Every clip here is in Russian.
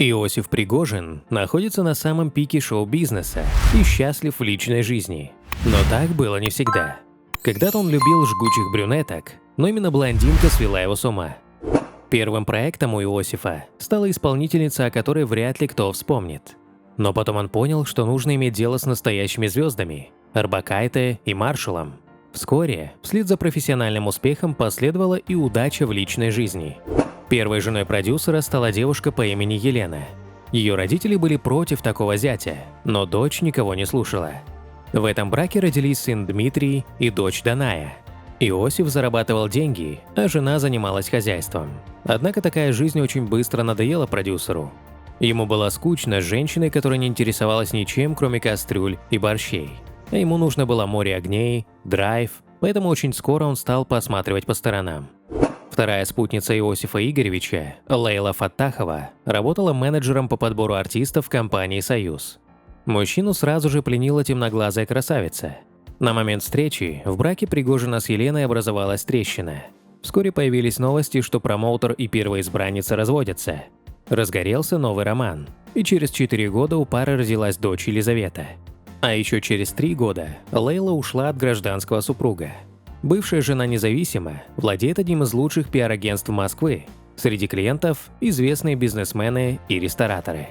Иосиф Пригожин находится на самом пике шоу-бизнеса и счастлив в личной жизни. Но так было не всегда. Когда-то он любил жгучих брюнеток, но именно блондинка свела его с ума. Первым проектом у Иосифа стала исполнительница, о которой вряд ли кто вспомнит. Но потом он понял, что нужно иметь дело с настоящими звездами – Орбакайте и Маршалом. Вскоре, вслед за профессиональным успехом, последовала и удача в личной жизни. Первой женой продюсера стала девушка по имени Елена. Ее родители были против такого зятя, но дочь никого не слушала. В этом браке родились сын Дмитрий и дочь Даная. Иосиф зарабатывал деньги, а жена занималась хозяйством. Однако такая жизнь очень быстро надоела продюсеру. Ему было скучно с женщиной, которая не интересовалась ничем, кроме кастрюль и борщей. А ему нужно было море огней, драйв, поэтому очень скоро он стал посматривать по сторонам. Вторая спутница Иосифа Игоревича, Лейла Фаттахова, работала менеджером по подбору артистов в компании «Союз». Мужчину сразу же пленила темноглазая красавица. На момент встречи в браке Пригожина с Еленой образовалась трещина. Вскоре появились новости, что промоутер и первая избранница разводятся. Разгорелся новый роман, и через 4 года у пары родилась дочь Елизавета. А еще через 3 года Лейла ушла от гражданского супруга. Бывшая жена независима, владеет одним из лучших пиар-агентств Москвы. Среди клиентов – известные бизнесмены и рестораторы.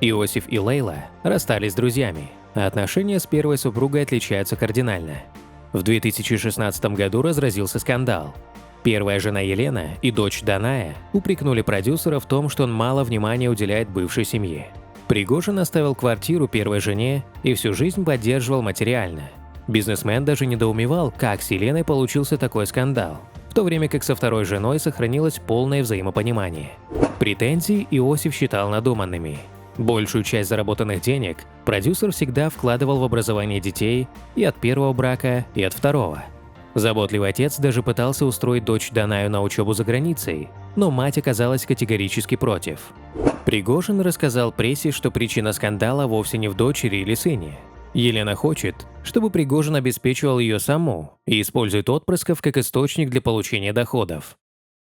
Иосиф и Лейла расстались с друзьями, а отношения с первой супругой отличаются кардинально. В 2016 году разразился скандал. Первая жена Елена и дочь Даная упрекнули продюсера в том, что он мало внимания уделяет бывшей семье. Пригожин оставил квартиру первой жене и всю жизнь поддерживал материально. Бизнесмен даже недоумевал, как с Еленой получился такой скандал, в то время как со второй женой сохранилось полное взаимопонимание. Претензии Иосиф считал надуманными. Большую часть заработанных денег продюсер всегда вкладывал в образование детей и от первого брака, и от второго. Заботливый отец даже пытался устроить дочь Данаю на учебу за границей, но мать оказалась категорически против. Пригожин рассказал прессе, что причина скандала вовсе не в дочери или сыне. Елена хочет, чтобы Пригожин обеспечивал ее саму и использует отпрысков как источник для получения доходов.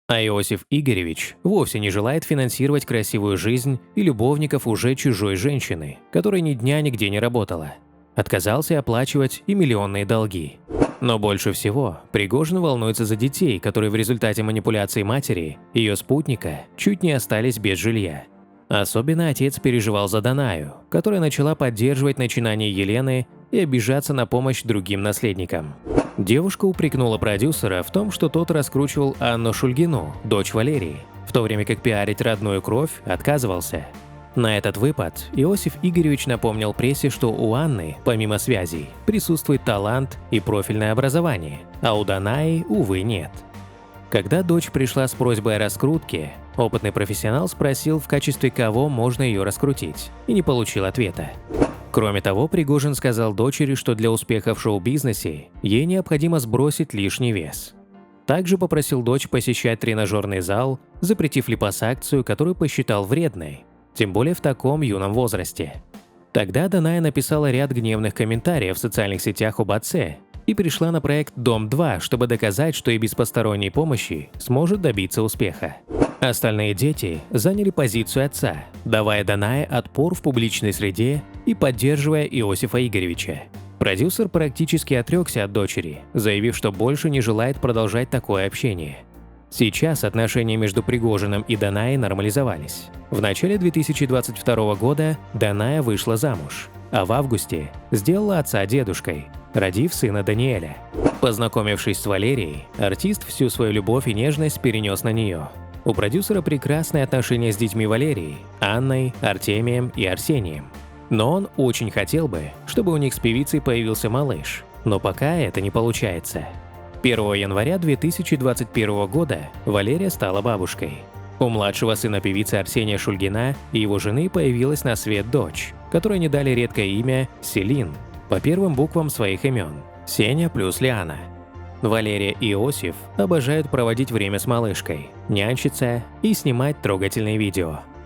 А Иосиф Игоревич вовсе не желает финансировать красивую жизнь и любовников уже чужой женщины, которая ни дня нигде не работала. Отказался оплачивать и миллионные долги. Но больше всего Пригожин волнуется за детей, которые в результате манипуляций матери, ее спутника, чуть не остались без жилья. Особенно отец переживал за Данаю, которая начала поддерживать начинания Елены и обижаться на помощь другим наследникам. Девушка упрекнула продюсера в том, что тот раскручивал Анну Шульгину, дочь Валерии, в то время как пиарить родную кровь отказывался. На этот выпад Иосиф Игоревич напомнил прессе, что у Анны, помимо связей, присутствует талант и профильное образование, а у Данаи, увы, нет. Когда дочь пришла с просьбой о раскрутке, опытный профессионал спросил, в качестве кого можно ее раскрутить, и не получил ответа. Кроме того, Пригожин сказал дочери, что для успеха в шоу-бизнесе ей необходимо сбросить лишний вес. Также попросил дочь посещать тренажерный зал, запретив липосакцию, которую посчитал вредной, тем более в таком юном возрасте. Тогда Даная написала ряд гневных комментариев в социальных сетях об отце и пришла на проект «Дом-2», чтобы доказать, что и без посторонней помощи сможет добиться успеха. Остальные дети заняли позицию отца, давая Данае отпор в публичной среде и поддерживая Иосифа Игоревича. Продюсер практически отрекся от дочери, заявив, что больше не желает продолжать такое общение. Сейчас отношения между Пригожиным и Данаей нормализовались. В начале 2022 года Даная вышла замуж, а в августе сделала отца дедушкой, родив сына Даниэля. Познакомившись с Валерией, артист всю свою любовь и нежность перенес на нее. У продюсера прекрасные отношения с детьми Валерии, Анной, Артемием и Арсением. Но он очень хотел бы, чтобы у них с певицей появился малыш, но пока это не получается. 1 января 2021 года Валерия стала бабушкой. У младшего сына певицы Арсения Шульгина и его жены появилась на свет дочь, которой они дали редкое имя Селин, по первым буквам своих имен – Сеня плюс Лиана. Валерия и Иосиф обожают проводить время с малышкой, нянчиться и снимать трогательные видео.